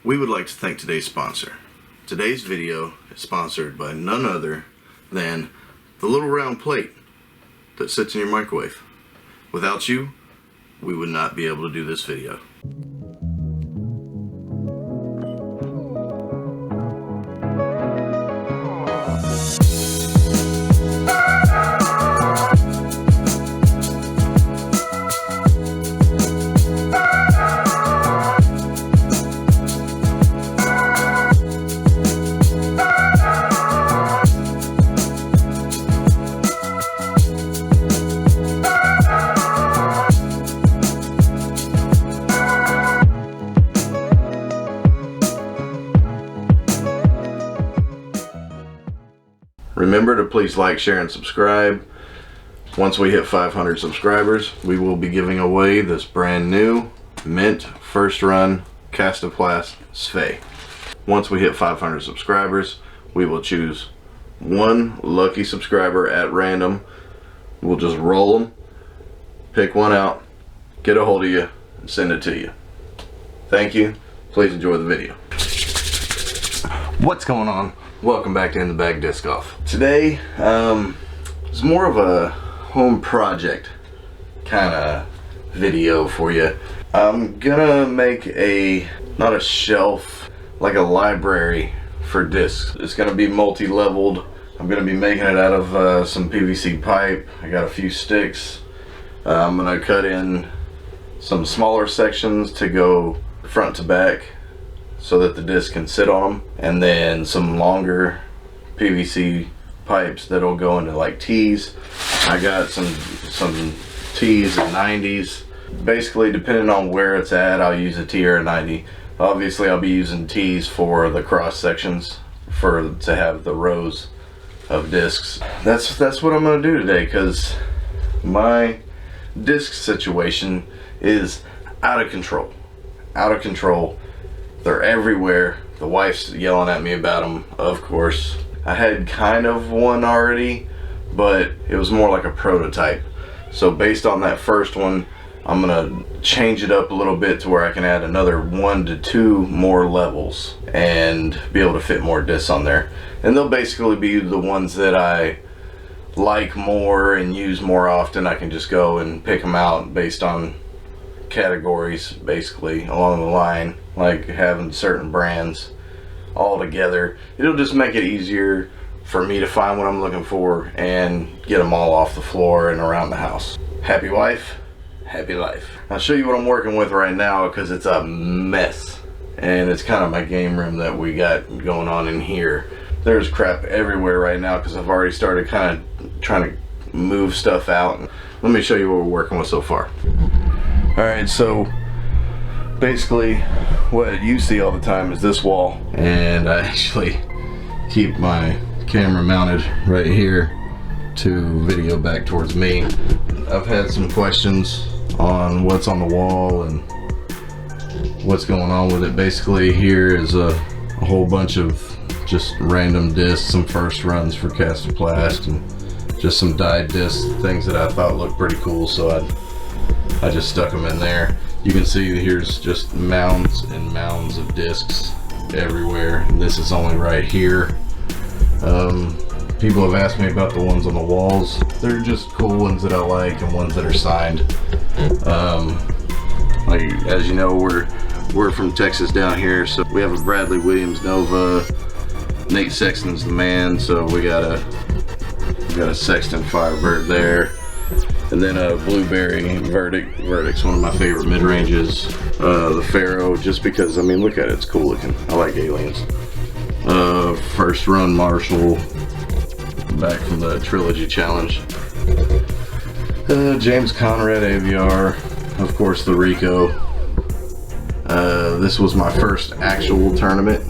We would like to thank today's sponsor. Today's video is sponsored by none other than the little round plate that sits in your microwave. Without you, we would not be able to do this video. Remember to please like, share, and subscribe. Once we hit 500 subscribers, we will be giving away this brand new mint first run Castoplast Sphay. Once we hit 500 subscribers, we will choose one lucky subscriber at random. We'll just roll them, pick one out, get a hold of you, and send it to you. Thank you. Please enjoy the video. What's going on? Welcome back to In the Bag Disc Golf. Today, it's more of a home project kind of video for you. I'm gonna make not a shelf, like a library for discs. It's gonna be multi-leveled. I'm gonna be making it out of some PVC pipe. I got a few sticks. I'm gonna cut in some smaller sections to go front to back, so that the disc can sit on them, and then some longer PVC pipes that'll go into like T's. I got some T's and 90s. Basically, depending on where it's at, I'll use a T or a 90. Obviously, I'll be using T's for the cross sections to have the rows of discs. That's what I'm gonna do today, because my disc situation is out of control. Out of control. They're everywhere. The wife's yelling at me about them, of course. I had kind of one already, but it was more like a prototype. So based on that first one, I'm gonna change it up a little bit to where I can add another 1 to 2 more levels and be able to fit more discs on there. And they'll basically be the ones that I like more and use more often. I can just go and pick them out based on categories, basically along the line, like having certain brands all together. It'll just make it easier for me to find what I'm looking for and get them all off the floor and around the house. Happy wife, happy life. I'll show you what I'm working with right now, because it's a mess, and it's kind of my game room that we got going on in here. There's crap everywhere right now because I've already started kind of trying to move stuff out. Let me show you what we're working with so far. Alright, so basically what you see all the time is this wall, and I actually keep my camera mounted right here to video back towards me. I've had some questions on what's on the wall and what's going on with it. Basically, here is a whole bunch of just random discs, some first runs for Castoplast, and just some dyed discs, things that I thought looked pretty cool, so I just stuck them in there. You can see here's just mounds and mounds of discs everywhere, and this is only right here. People have asked me about the ones on the walls. They're just cool ones that I like and ones that are signed. Like, as you know, we're from Texas down here, so we have a Bradley Williams Nova. Nate Sexton's the man, so we got a Sexton Firebird there. And then a Blueberry Verdict's one of my favorite mid-ranges. The Pharaoh, just because, I mean, look at it, it's cool looking. I like aliens. First run Marshall, back from the Trilogy Challenge. James Conrad AVR, of course the Rico. This was my first actual tournament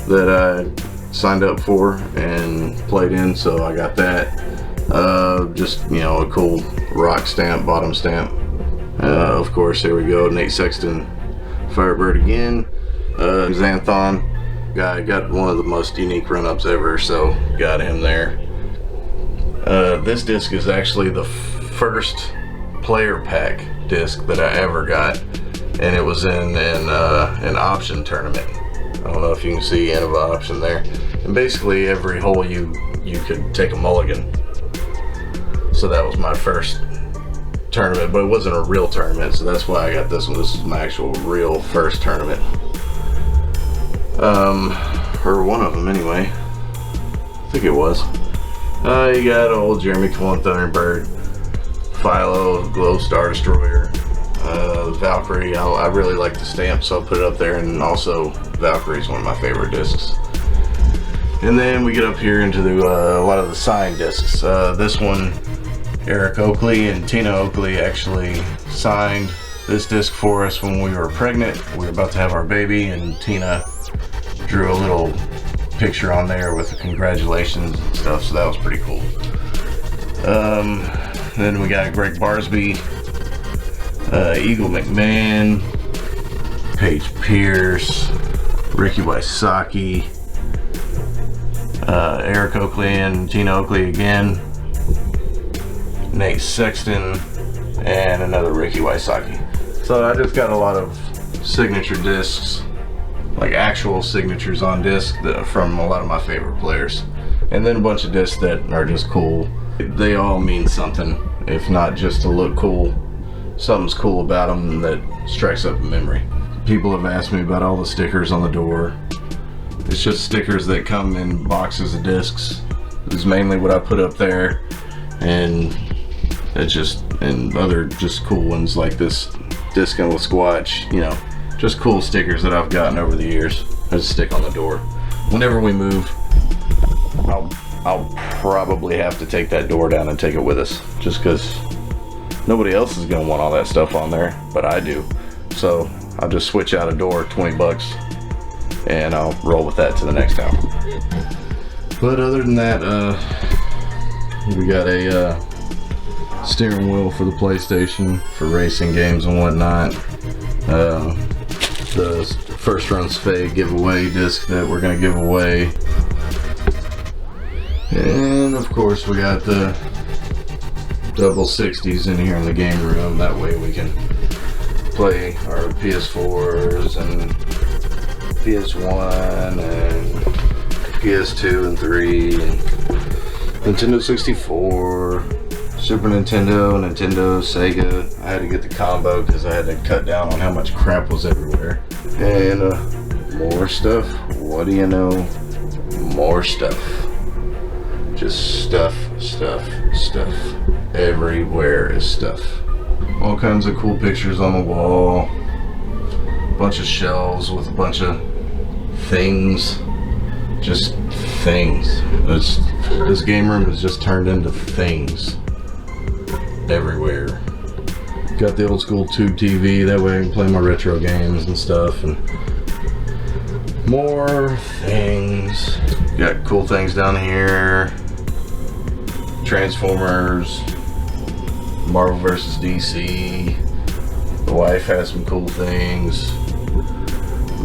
that I signed up for and played in, so I got that. Just, you know, a cool rock stamp, bottom stamp. Of course, here we go, Nate Sexton Firebird again. Xanthon guy, got one of the most unique run-ups ever, so got him there. This disc is actually the first player pack disc that I ever got. and it was in an option tournament. I don't know if you can see end of an option there. And basically every hole you could take a mulligan. So that was my first tournament, but it wasn't a real tournament, so that's why I got this one. This is my actual real first tournament. Or one of them anyway. I think it was. You got old Jeremy Cullen Thunderbird, Philo, Glow Star Destroyer, Valkyrie. I really like the stamp, so I'll put it up there, and also Valkyrie's one of my favorite discs. And then we get up here into a lot of the signed discs. This one, Eric Oakley and Tina Oakley actually signed this disc for us when we were pregnant. We were about to have our baby, and Tina drew a little picture on there with the congratulations and stuff, so that was pretty cool. Then we got Greg Barsby, Eagle McMahon, Paige Pierce, Ricky Wysocki, Eric Oakley and Tina Oakley again, Nate Sexton, and another Ricky Wysocki. So I just got a lot of signature discs, like actual signatures on disc from a lot of my favorite players. And then a bunch of discs that are just cool. They all mean something, if not just to look cool. Something's cool about them that strikes up a memory. People have asked me about all the stickers on the door. It's just stickers that come in boxes of discs. This is mainly what I put up there, and other just cool ones like this disc and with Squatch, you know, just cool stickers that I've gotten over the years. I just stick on the door. Whenever we move, I'll probably have to take that door down and take it with us, just because nobody else is gonna want all that stuff on there, but I do. So I'll just switch out a door, 20 bucks, and I'll roll with that to the next town. But other than that, we got a steering wheel for the PlayStation for racing games and whatnot. The First Run Spade giveaway disc that we're gonna give away. And of course we got the double 60s in here in the game room. That way we can play our PS4s and PS1 and PS2 and 3 and Nintendo 64, Super Nintendo, Nintendo, Sega. I had to get the combo because I had to cut down on how much crap was everywhere. And more stuff. What do you know? More stuff. Just stuff. Everywhere is stuff. All kinds of cool pictures on the wall. Bunch of shelves with a bunch of things. Just things. This game room has just turned into things everywhere. Got the old school tube TV, that way I can play my retro games and stuff, and more things. Got cool things down here. Transformers, Marvel vs. DC. The wife has some cool things.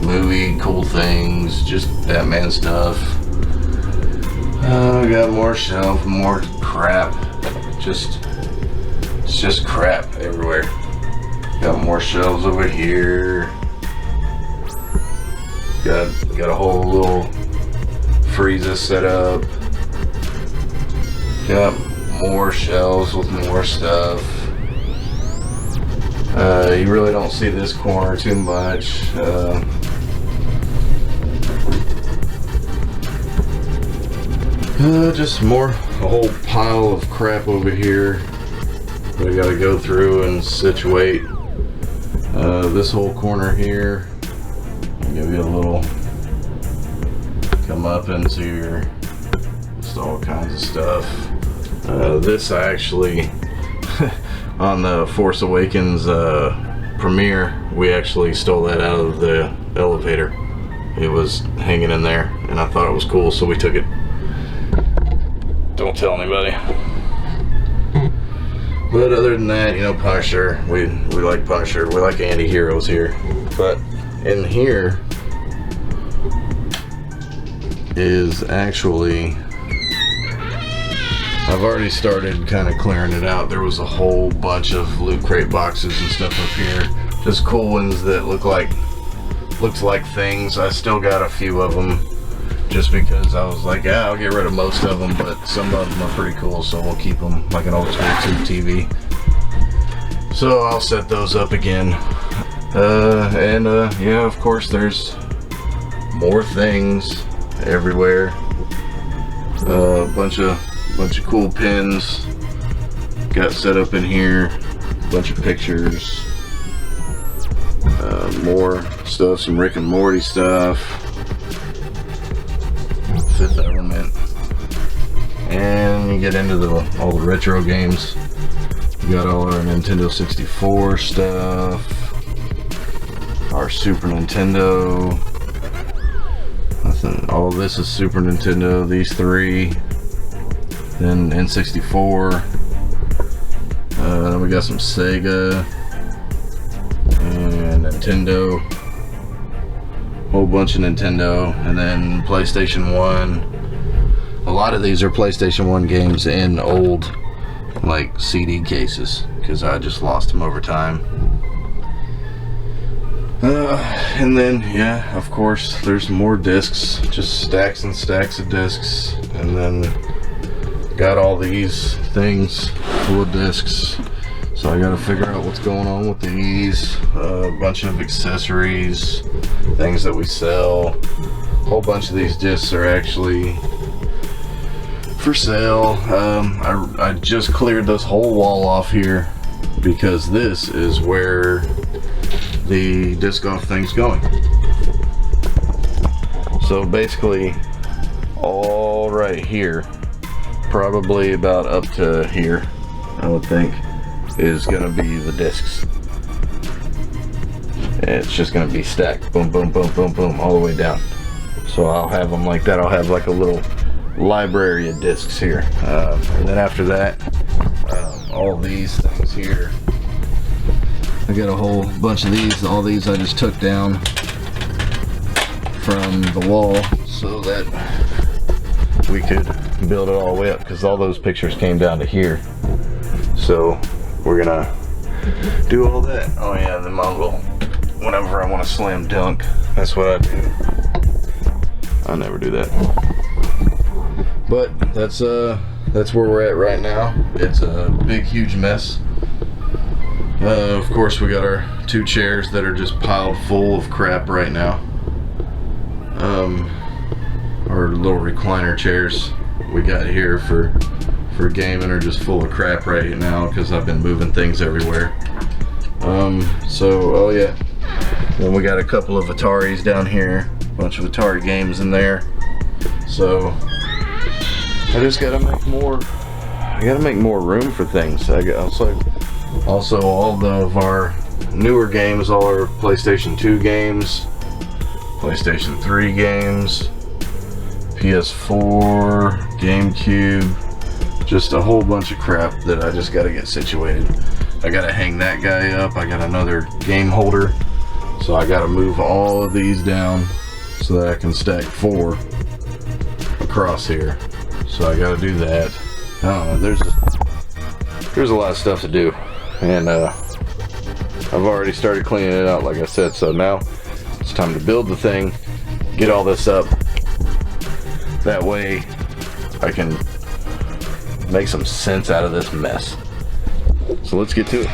Movie cool things, just Batman stuff. I got more shelf, more crap. It's just crap everywhere. Got more shelves over here. Got a whole little freezer set up. Got more shelves with more stuff. You really don't see this corner too much. Just a whole pile of crap over here that I gotta go through and situate. This whole corner here, I'll give you a little come up into your, just all kinds of stuff. This I actually on the Force Awakens premiere, we actually stole that out of the elevator. It was hanging in there and I thought it was cool, so we took it. Don't tell anybody. But other than that, you know, Punisher, we like Punisher, we like anti-heroes here. But in here is actually, I've already started kind of clearing it out. There was a whole bunch of Loot Crate boxes and stuff up here. just cool ones that looks like things. I still got a few of them just because I was like, yeah, I'll get rid of most of them, but some of them are pretty cool, so we'll keep them, like an old school tube TV. So I'll set those up again. Yeah, of course there's more things everywhere. A bunch of cool pins got set up in here. Bunch of pictures. More stuff, some Rick and Morty stuff. Fifth Element. And you get into all the retro games. We got all our Nintendo 64 stuff. Our Super Nintendo. All this is Super Nintendo. These three. Then N64. Then we got some Sega and Nintendo, whole bunch of Nintendo, and then PlayStation 1. A lot of these are PlayStation 1 games in old like CD cases because I just lost them over time. And then yeah, of course there's more discs, just stacks and stacks of discs, and then got all these things full of discs. So I gotta figure out what's going on with these. A bunch of accessories, things that we sell. A whole bunch of these discs are actually for sale. I just cleared this whole wall off here because this is where the disc golf thing's going. So basically all right here, probably about up to here, I would think, is gonna be the discs. It's just gonna be stacked, boom, boom, boom, boom, boom, all the way down. So I'll have them like that. I'll have like a little library of discs here, and then after that, all these things here. I got a whole bunch of these. All these I just took down from the wall so that we could build it all the way up, because all those pictures came down to here. So we're gonna do all that. Oh yeah, the Mongol. Whenever I want to slam dunk, that's what I do. I never do that. But that's where we're at right now. It's a big, huge mess. Of course, we got our two chairs that are just piled full of crap right now. Our little recliner chairs we got here for gaming are just full of crap right now because I've been moving things everywhere. Oh yeah. Then we got a couple of Ataris down here, a bunch of Atari games in there. So I just gotta make more. I gotta make more room for things. Also all of our newer games, all our PlayStation 2 games, PlayStation 3 games, PS4, GameCube, just a whole bunch of crap that I just gotta get situated. I gotta hang that guy up. I got another game holder, so I gotta move all of these down so that I can stack 4 across here. So I gotta do that. I don't know, there's a lot of stuff to do, and I've already started cleaning it out like I said. So now it's time to build the thing, get all this up. That way I can make some sense out of this mess. So let's get to it.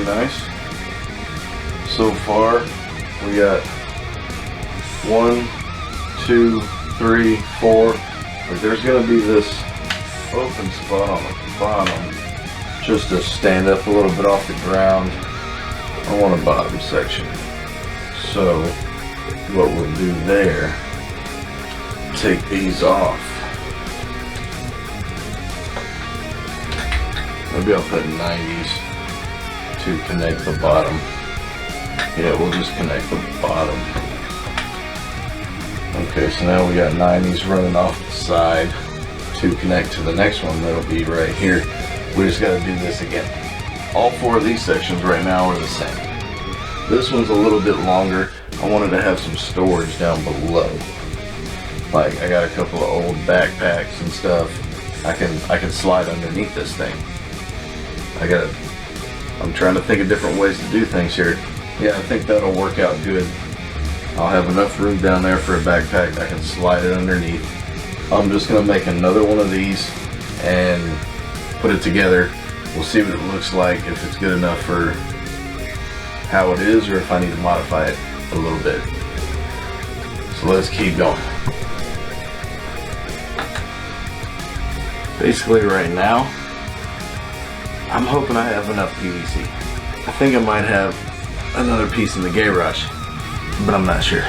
pretty nice. So far, we got 1, 2, 3, 4. But there's gonna be this open spot on the bottom just to stand up a little bit off the ground. I want a bottom section. So what we'll do there, take these off. Maybe I'll put 90s to connect the bottom. Yeah, we'll just connect the bottom. Okay, so now we got 90s running off the side to connect to the next one that'll be right here. We just gotta do this again. All 4 of these sections right now are the same. This one's a little bit longer. I wanted to have some storage down below. Like, I got a couple of old backpacks and stuff. I can slide underneath this thing. I'm trying to think of different ways to do things here. Yeah, I think that'll work out good. I'll have enough room down there for a backpack. I can slide it underneath. I'm just gonna make another one of these and put it together. We'll see what it looks like, if it's good enough for how it is, or if I need to modify it a little bit. So let's keep going. Basically right now, I'm hoping I have enough PVC. I think I might have another piece in the garage, but I'm not sure.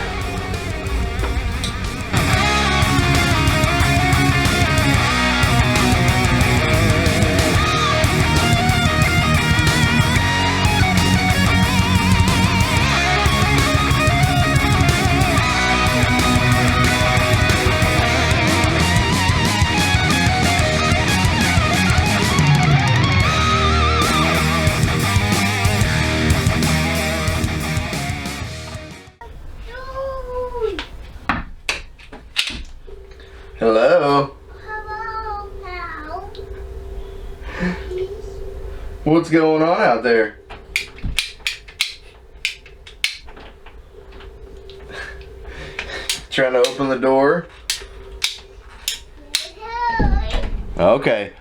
Hello? Hello, pal. What's going on out there? Trying to open the door? Okay.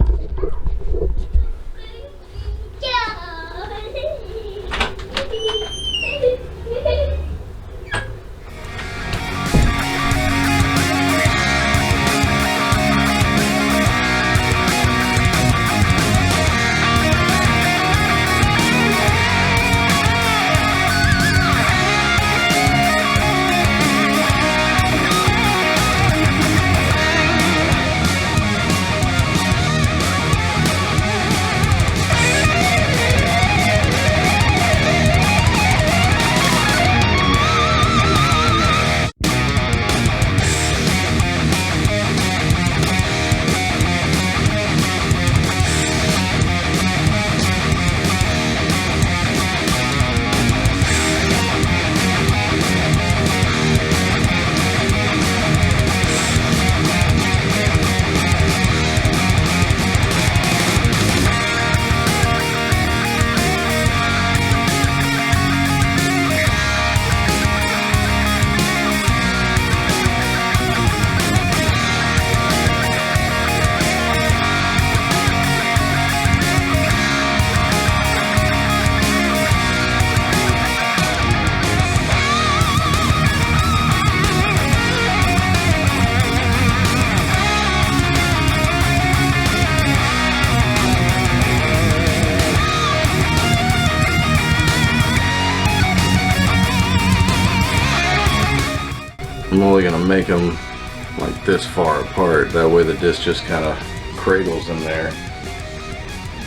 I'm only gonna make them like this far apart, that way the disc just kind of cradles in there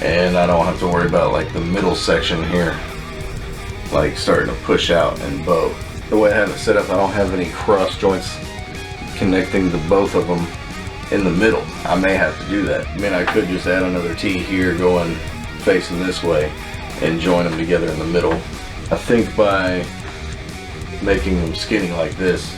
and I don't have to worry about like the middle section here like starting to push out and bow. The way I have it set up, I don't have any cross joints connecting the both of them in the middle. I may have to do that. I mean, I could just add another T here going facing this way and join them together in the middle. I think by making them skinny like this,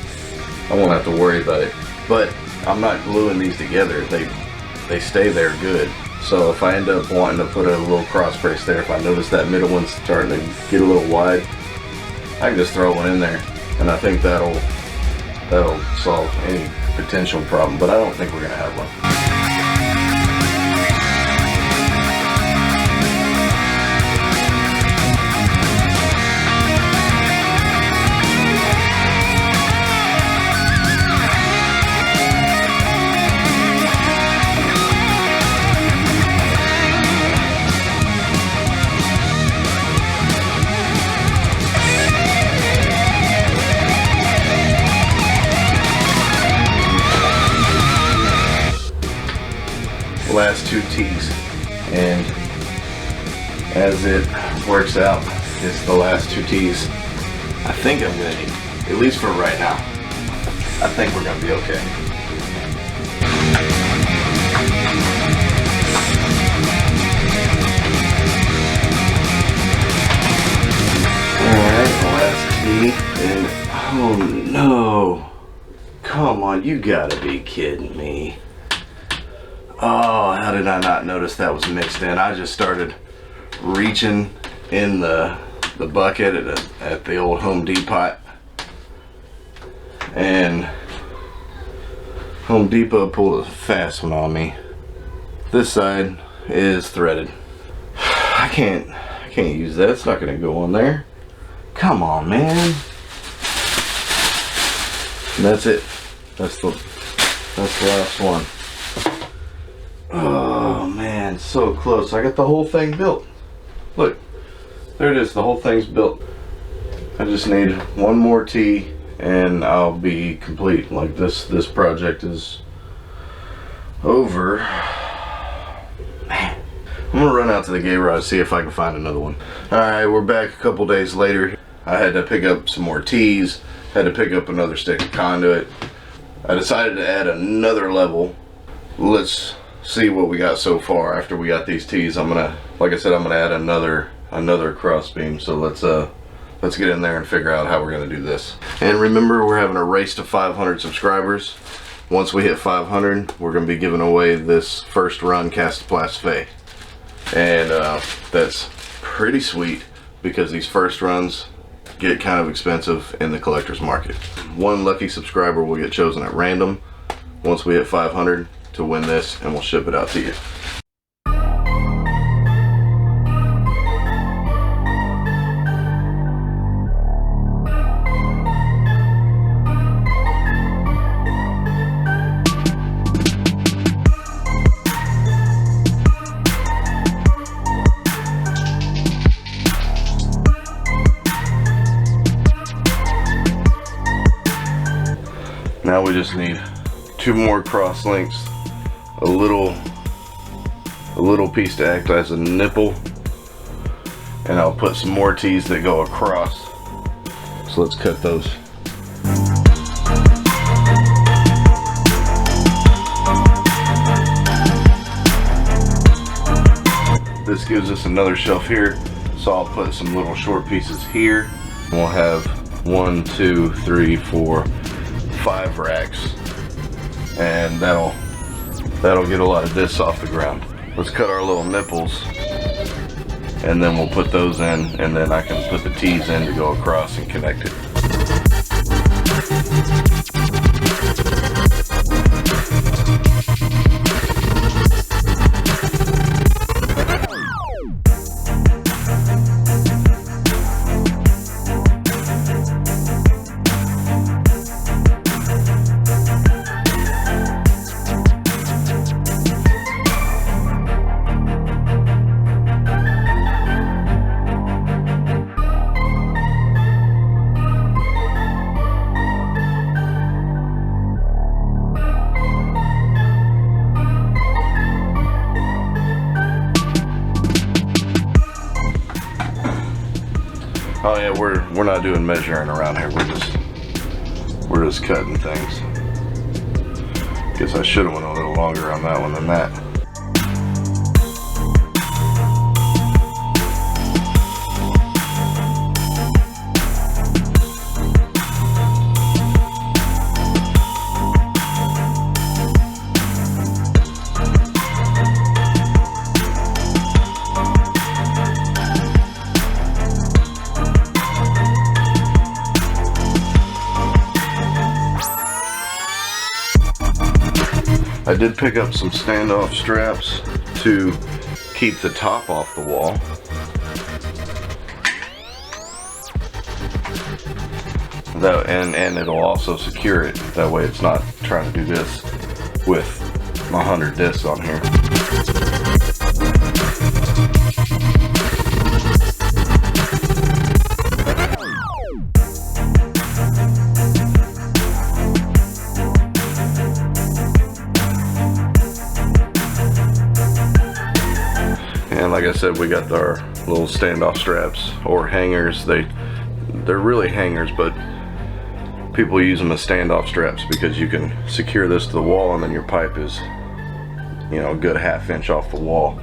I won't have to worry about it. But I'm not gluing these together. They stay there good. So if I end up wanting to put a little cross brace there, if I notice that middle one's starting to get a little wide, I can just throw one in there, and I think that'll solve any potential problem. But I don't think we're gonna have one. last 2 tees, and as it works out, it's the last 2 tees. I think I'm gonna need, at least for right now, I think we're gonna be okay. Alright, the last tee, and oh no. Come on, you gotta be kidding me. Oh, how did I not notice that was mixed in? I just started reaching in the bucket at the old Home Depot, and Home Depot pulled a fast one on me. This side is threaded. I can't use that. It's not gonna go on there. Come on, man. And that's it. That's the last one. Oh man, so close. I got the whole thing built. Look, there it is. The whole thing's built. I just need one more tee and I'll be complete. Like this project is over. Man, I'm gonna run out to the garage, see if I can find another one. All right, we're back a couple days later. I had to pick up some more tees. Had to pick up another stick of conduit. I decided to add another level. Let's see what we got so far. After we got these tees, I'm gonna, like I said, I'm gonna add another cross beam. So let's get in there and figure out how we're gonna do this. And remember, we're having a race to 500 subscribers. Once we hit 500, we're gonna be giving away this first run Cast-A-Plast Fay. And that's pretty sweet because these first runs get kind of expensive in the collector's market. One lucky subscriber will get chosen at random once we hit 500 to win this, and we'll ship it out to you. Now we just need 2 more cross links, a little piece to act as a nipple, and I'll put some more tees that go across. So let's cut those. This gives us another shelf here, so I'll put some little short pieces here. We'll have 1, 2, 3, 4, 5 racks, and that'll get a lot of this off the ground. Let's cut our little nipples, and then we'll put those in, and then I can put the tees in to go across and connect it. Oh yeah, we're not doing measuring around here. We're just cutting things. Guess I should have went a little longer on that one than that. I did pick up some standoff straps to keep the top off the wall. And it'll also secure it. That way it's not trying to do this with my 100 discs on here. like I said, we got our little standoff straps or hangers. They're really hangers, but people use them as standoff straps because you can secure this to the wall and then your pipe is, you know, a good ½ inch off the wall.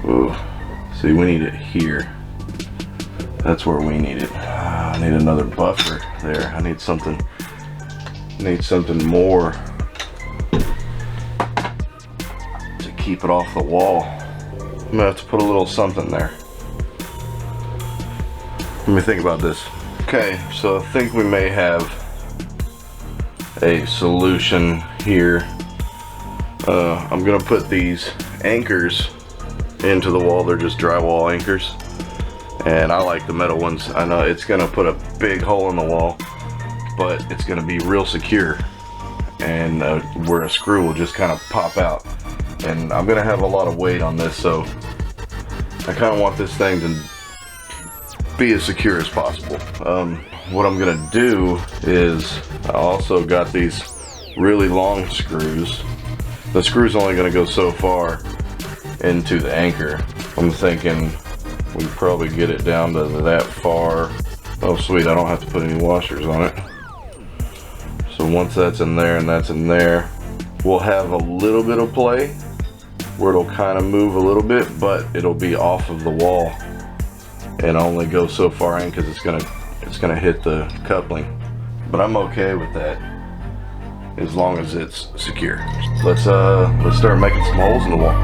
Ooh. See, we need it here. That's where we need it. I need another buffer there. I need something more to keep it off the wall. I'm gonna have to put a little something there. Let me think about this. Okay, so I think we may have a solution here. I'm gonna put these anchors into the wall. They're just drywall anchors, and I like the metal ones. I know it's gonna put a big hole in the wall, but it's gonna be real secure, and where a screw will just kind of pop out. And I'm gonna have a lot of weight on this, so I kind of want this thing to be as secure as possible. What I'm gonna do is I also got these really long screws. The screw's only gonna go so far into the anchor. I'm thinking we can probably get it down to that far. Oh sweet, I don't have to put any washers on it. So once that's in there and that's in there, we'll have a little bit of play where it'll kind of move a little bit, but it'll be off of the wall and only go so far in because it's gonna hit the coupling. But I'm okay with that as long as it's secure. Let's start making some holes in the wall.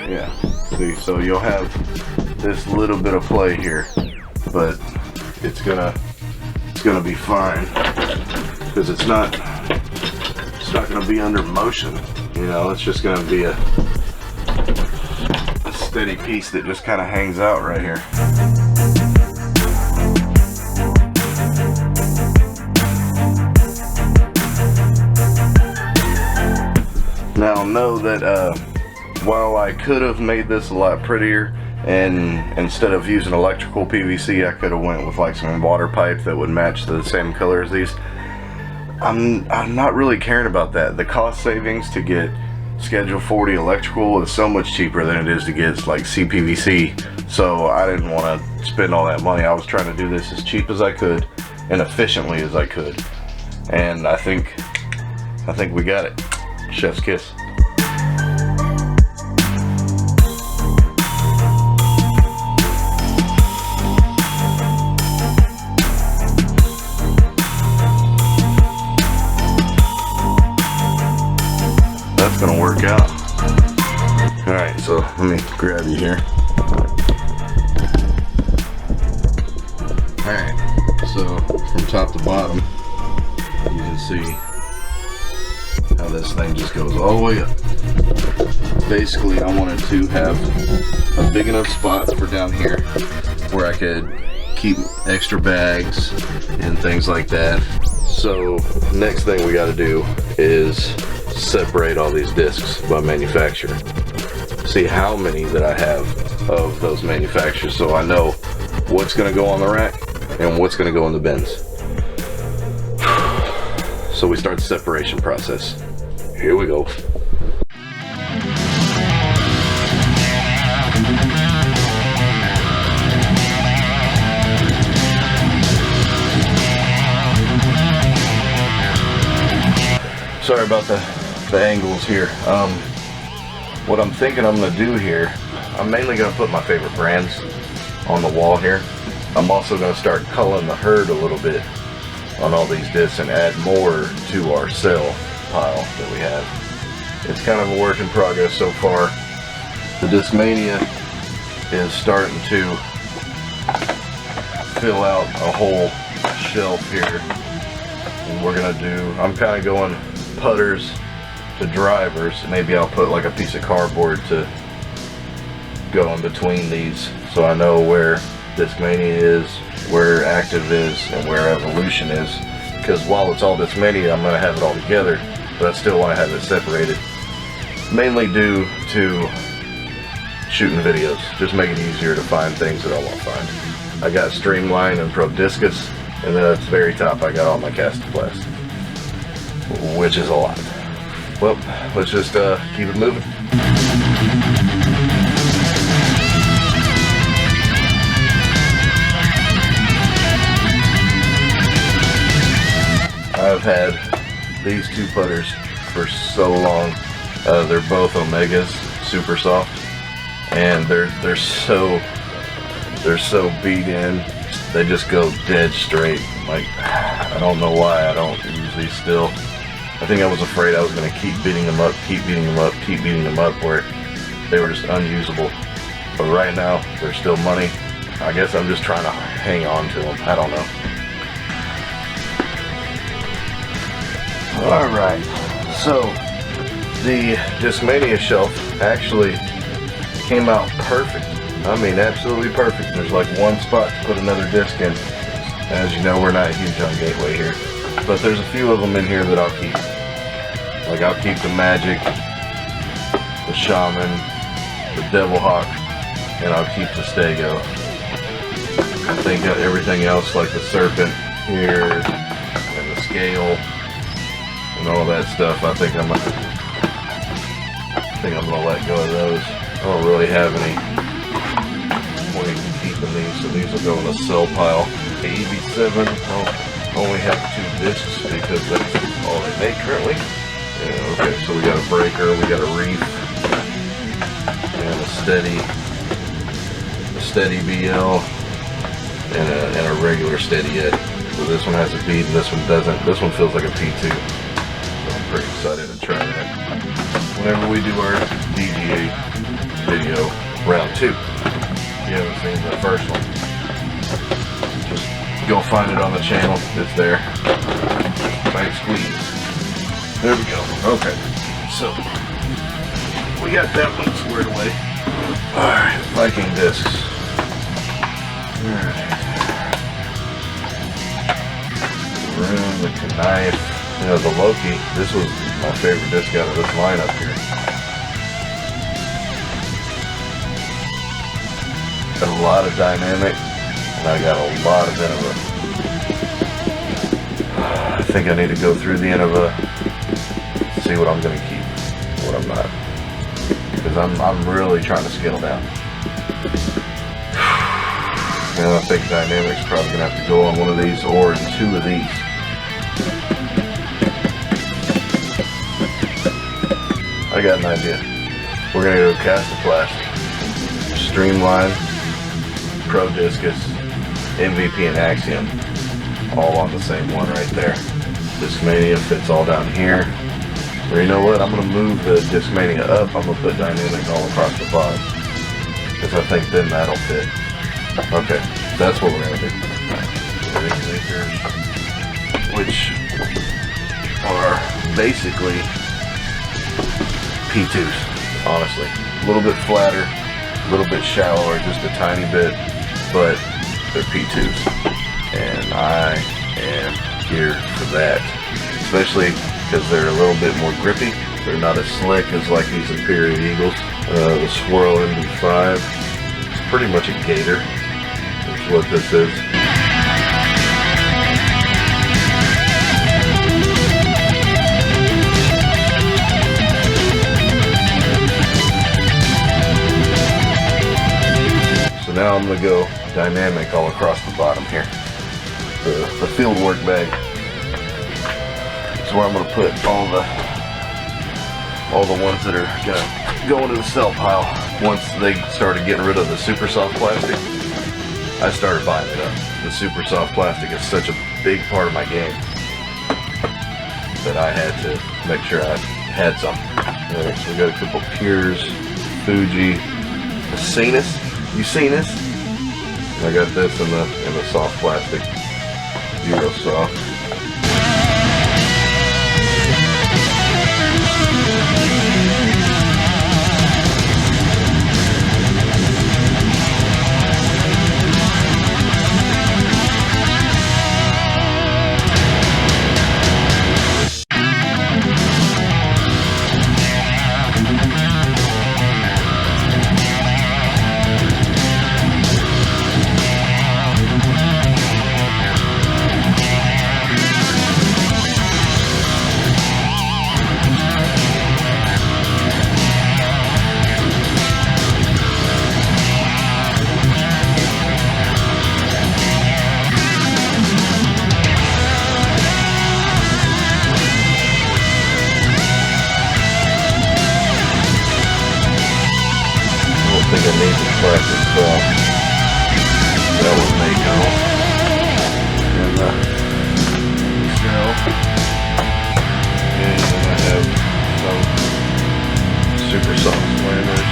Yeah, see, so you'll have this little bit of play here, but it's gonna be fine because it's not gonna be under motion. You know, it's just gonna be a steady piece that just kind of hangs out right here. Now know that while I could have made this a lot prettier, and instead of using electrical PVC I could have went with like some water pipe that would match the same color as these, I'm not really caring about that. The cost savings to get Schedule 40 electrical is so much cheaper than it is to get like CPVC, so I didn't want to spend all that money. I was trying to do this as cheap as I could and efficiently as I could, and I think we got it. Chef's kiss. That's gonna work out. All right, so let me grab you here. All right, so from top to bottom, you can see how this thing just goes all the way up. Basically, I wanted to have a big enough spot for down here where I could keep extra bags and things like that. So next thing we got to do is separate all these discs by manufacturer. See how many that I have of those manufacturers, so I know what's going to go on the rack and what's going to go in the bins. So we start the separation process. Here we go. Sorry about the angles here. What I'm thinking I'm gonna do here, I'm mainly gonna put my favorite brands on the wall here. I'm also going to start culling the herd a little bit on all these discs and add more to our cell pile that we have. It's kind of a work in progress so far. The Discmania is starting to fill out a whole shelf here, and we're gonna do, I'm kind of going putters to drivers. Maybe I'll put like a piece of cardboard to go in between these so I know where Discmania is, where Active is, and where Evolution is, because while it's all Discmania, I'm gonna have it all together, but I still want to have it separated, mainly due to shooting videos. Just make it easier to find things that I won't find. I got Streamline and Proboscis, and then at the very top I got all my Castoplast, which is a lot. Well, let's just keep it moving. I've had these two putters for so long. They're both Omegas, super soft, and they're so beat in. They just go dead straight. Like, I don't know why I don't use these still. I think I was afraid I was going to keep beating them up, where they were just unusable. But right now, they're still money. I guess I'm just trying to hang on to them. I don't know. Alright, so the Discmania shelf actually came out perfect. I mean, absolutely perfect. There's like one spot to put another disc in. As you know, we're not huge on Gateway here, but there's a few of them in here that I'll keep. Like, I'll keep the Magic, the Shaman, the Devil Hawk, and I'll keep the Stego. I think everything else, like the Serpent here and the Scale and all that stuff, I think I'm gonna let go of those. I don't really have any point in keeping these, so these will go in a cell pile. The EV7, I'll only have 2 discs because that's all they make currently. Yeah, okay, so we got a breaker, we got a reef, and a steady BL, and a regular steady Ed. So this one has a bead and this one doesn't. This one feels like a P2. I'm pretty excited to try that. Whenever we do our DGA video, round 2, if you haven't seen the first one, just go find it on the channel. It's there. Tight squeeze. There we go. Okay. So, we got that one squared away. Alright, Viking discs. Alright. Rune, the Knife. You know, the Loki, this was my favorite disc out of this lineup here. Got a lot of dynamic, and I got a lot of Innova. I think I need to go through the Innova, see what I'm going to keep, what I'm not. Because I'm really trying to scale down. And I think dynamic's probably going to have to go on one of these or 2 of these. I got an idea. We're gonna go Castoplast, Streamline, Proboscis, MVP, and Axiom, all on the same one right there. Discmania fits all down here. Or you know what? I'm gonna move the Discmania up. I'm gonna put dynamic all across the bottom because I think then that'll fit. Okay, that's what we're gonna do. Which are basically P2s, honestly. A little bit flatter, a little bit shallower, just a tiny bit, but they're P2s. And I am here for that. Especially because they're a little bit more grippy. They're not as slick as like these Imperial Eagles. The Swirl MD5 is pretty much a gator, is what this is. Now I'm going to go dynamic all across the bottom here. The field work bag is where I'm going to put all the ones that are going to go into the cell pile once they started getting rid of the super soft plastic. I started buying it up. The super soft plastic is such a big part of my game that I had to make sure I had some. Alright, so we got a couple Pures, Fuji, you seen this? I got this in the soft plastic, Euro soft. I think I need the plastic cloth. That was Mako. And shell. And then I have some super soft slammers.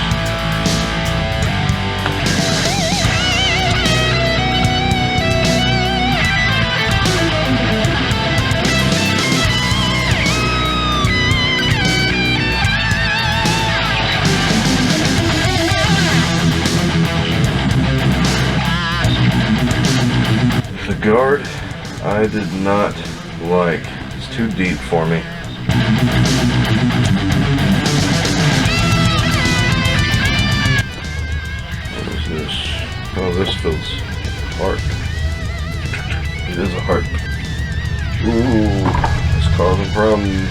The guard, I did not like. It's too deep for me. What is this? Oh, this feels heart. It is a heart. Ooh, it's causing problems.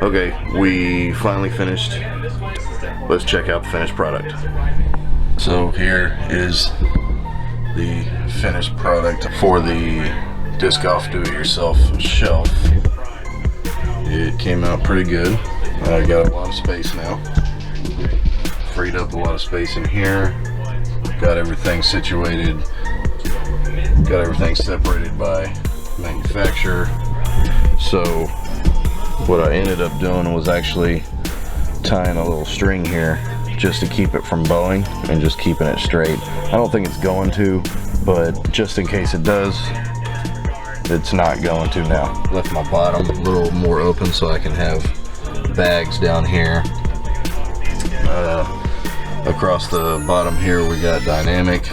Okay, we finally finished. Let's check out the finished product. So here is the finished product for the disc golf do-it-yourself shelf. It came out pretty good. I got a lot of space now. Freed up a lot of space in here. Got everything situated. Got everything separated by manufacturer. So what I ended up doing was actually tying a little string here just to keep it from bowing and just keeping it straight. I don't think it's going to, but just in case it does, it's not going to now. Left my bottom a little more open so I can have bags down here. Across the bottom here we got Dynamic,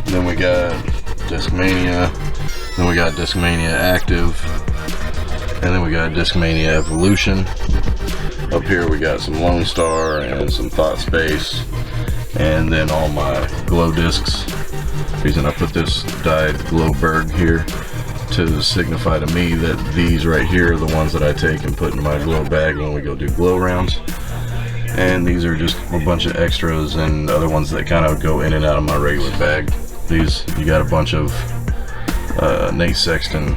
then we got Discmania, then we got Discmania Active, and then we got Discmania Evolution. Up here we got some Lone Star and some Thought Space, and then all my glow discs. The reason I put this dyed Glowberg here to signify to me that these right here are the ones that I take and put in my glow bag when we go do glow rounds. And these are just a bunch of extras and other ones that kind of go in and out of my regular bag. These, you got a bunch of Nate Sexton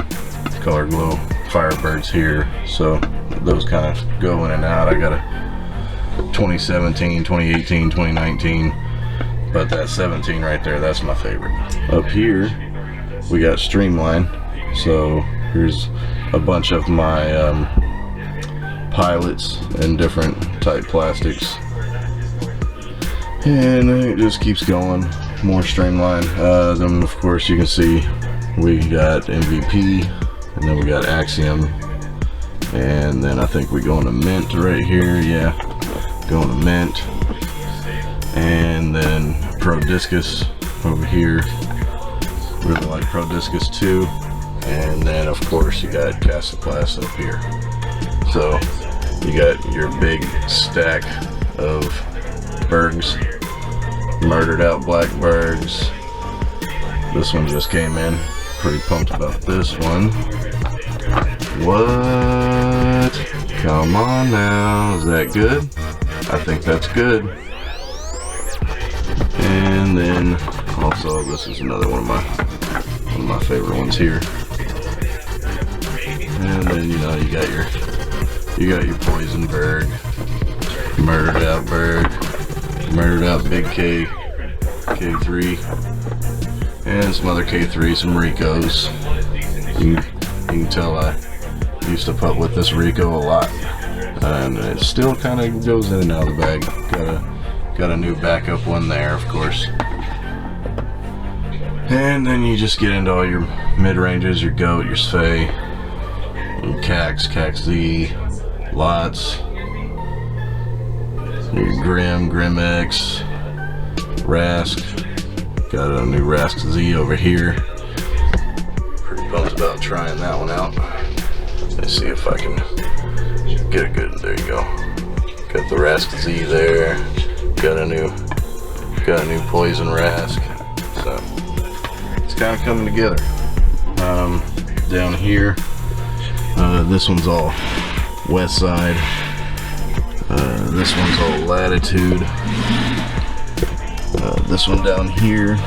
Color Glow Firebirds here, so those kind of go in and out. I got a 2017, 2018, 2019, but that 17 right there, that's my favorite. Up here we got Streamline, so here's a bunch of my pilots and different type plastics, and it just keeps going. More Streamline. Then of course you can see we got MVP, and then we got Axiom, and then I think we go into Mint right here. Yeah, going to Mint, and then Pro Discus over here. Really like Pro Discus too. And then of course you got Castoplast up here. So you got your big stack of Bergs, Murdered Out Black Bergs. This one just came in. Pretty pumped about this one. What? Come on now. Is that good? I think that's good. And then also this is another one of my favorite ones here. And then you got your poison bird, murdered out bird, murdered out big K, K3, and some other K3, some Ricos. You can tell I used to put with this Rico a lot, and it still kind of goes in and out of the bag. Got a new backup one there, of course. And then you just get into all your mid-ranges, your goat, your Sphay, your Cax, Cax Z, lots, your Grim X, Rask. Got a new Rask Z over here. Pretty pumped about trying that one out. Let's see if I can get it good. There you go. Got the Rask Z there. Got a new poison Rask. So it's kind of coming together. Down here, this one's all west side. This one's all latitude. This one down here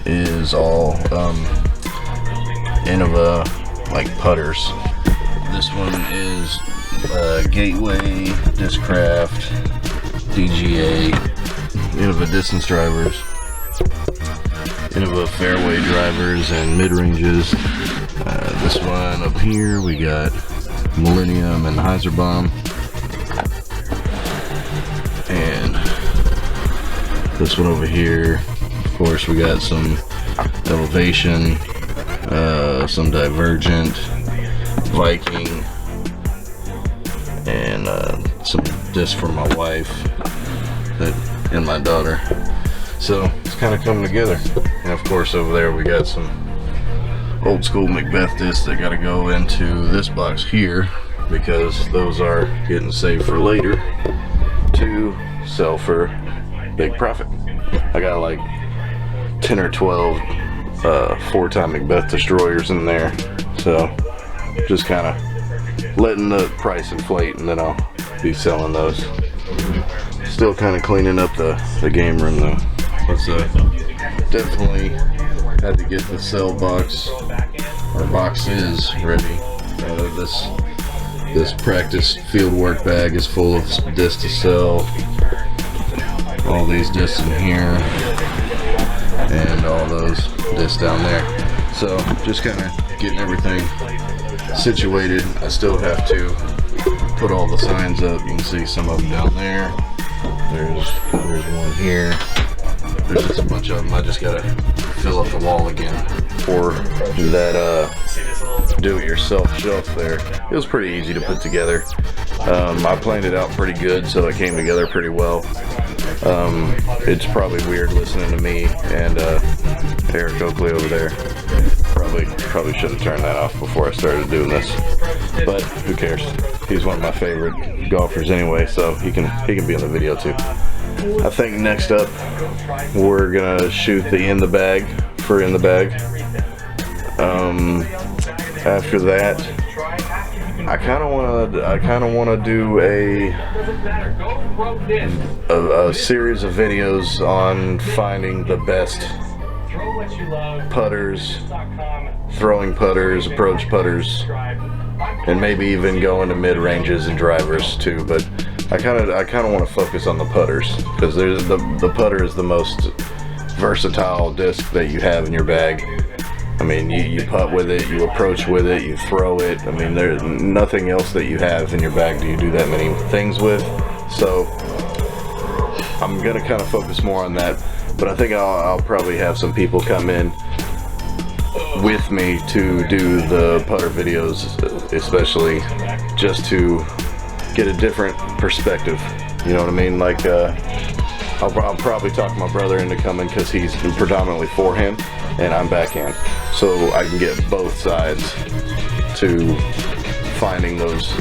is all Innova, like putters. This one is Gateway, Discraft, DGA, Innova distance drivers, Innova fairway drivers and mid-ranges. This one up here we got Millennium and Heiserbomb. And this one over here, of course, we got some Elevation, some Divergent, Viking, and some discs for my wife and my daughter. So it's kind of coming together. And of course over there we got some old school Macbeth discs that got to go into this box here, because those are getting saved for later to sell for big profit. I got like 10 or 12 4-time Macbeth destroyers in there, so just kind of letting the price inflate, and then I'll be selling those. Still kind of cleaning up the game room though. Let's definitely had to get the cell box, or boxes, ready. This practice field work bag is full of discs to sell. All these discs in here, and all those discs down there. So just kind of getting everything situated. I still have to put all the signs up. You can see some of them down there. There's one here. There's just a bunch of them. I just gotta fill up the wall again. For that do-it-yourself shelf there, it was pretty easy to put together. I planned it out pretty good, so it came together pretty well. It's probably weird listening to me and Eric Oakley over there. Probably should have turned that off before I started doing this, but who cares? He's one of my favorite golfers anyway, so he can be in the video too. I think next up we're gonna shoot the in the bag for in the bag. After that, I kind of want to do a series of videos on finding the best putters, throwing putters, approach putters, and maybe even going to mid ranges and drivers too. But I kind of want to focus on the putters, because the putter is the most versatile disc that you have in your bag. I mean, you putt with it, you approach with it, you throw it. I mean, there's nothing else that you have in your bag do you do that many things with. So I'm gonna kind of focus more on that, but I think I'll probably have some people come in with me to do the putter videos, especially just to get a different perspective. You know what I mean? Like I'll probably talk my brother into coming, because he's predominantly forehand and I'm backhand, so I can get both sides to finding those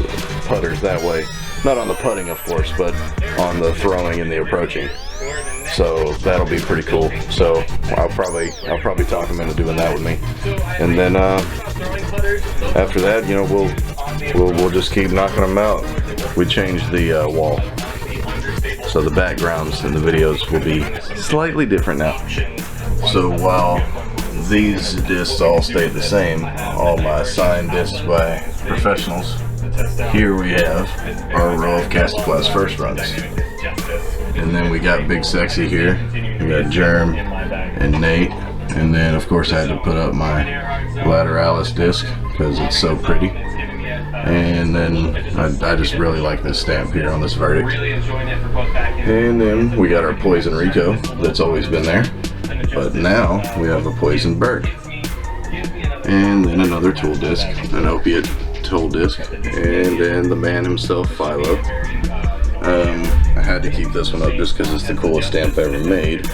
putters that way. Not on the putting, of course, but on the throwing and the approaching. So that'll be pretty cool. So I'll probably talk him into doing that with me. And then after that, you know, we'll just keep knocking them out. We changed the wall, so the backgrounds in the videos will be slightly different now. So while these discs all stayed the same, all my signed discs by professionals, here we have our row of Castaplas first runs. And then we got Big Sexy here, we got Germ and Nate, and then of course I had to put up my Lateralis disc because it's so pretty. And then I just really like this stamp here on this Verdict. And then we got our Poison Rico that's always been there, but now we have a Poison Bird. And then another tool disc, an Opiate tool disc, and then the man himself, Philo. I had to keep this one up just because it's the coolest stamp ever made.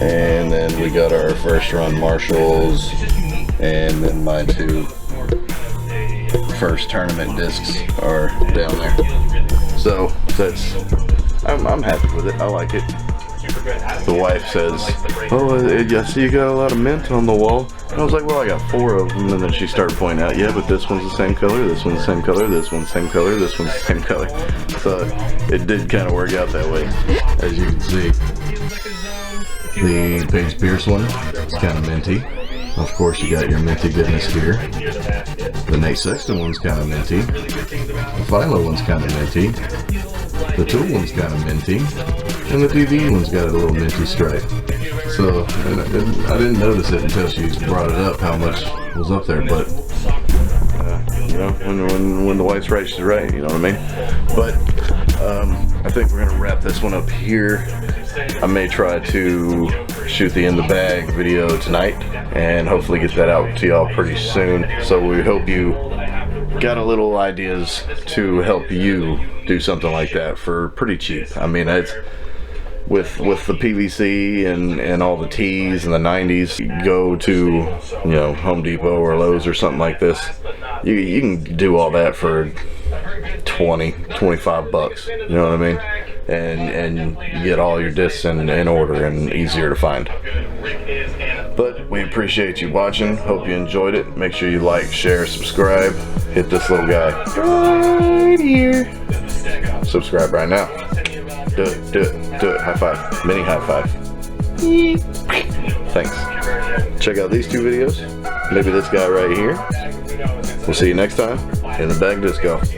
And then we got our first run Marshalls, and then my two first tournament discs are down there. So that's, I'm happy with it. I like it. The wife says, "Oh, I see you got a lot of mint on the wall." And I was like, "Well, I got 4 of them." And then she started pointing out, "Yeah, but this one's the same color, this one's the same color, this one's the same color, this one's the same color." So it did kind of work out that way, as you can see. The Paige Pierce one, it's kind of minty. Of course, you got your minty goodness here. The Nate Sexton one's kind of minty. The Philo one's kind of minty. The Tool one's kind of minty. And the TV one's got a little minty stripe. So, and I didn't notice it until she brought it up, how much was up there, but, you know, when the wife's right, she's right, you know what I mean? But, I think we're gonna wrap this one up here. I may try to shoot the In the Bag video tonight, and hopefully get that out to y'all pretty soon. So we hope you got a little ideas to help you do something like that for pretty cheap. I mean, it's with the PVC and all the tees and the 90s, you go to, you know, Home Depot or Lowe's or something like this, you can do all that for 20-25 bucks, you know what I mean? And you get all your discs in order and easier to find. But we appreciate you watching. Hope you enjoyed it. Make sure you like, share, subscribe. Hit this little guy right here. Subscribe right now. Do it, do it, do it. High five. Mini high five. Thanks. Check out these 2 videos. Maybe this guy right here. We'll see you next time in the Bag Disc Golf.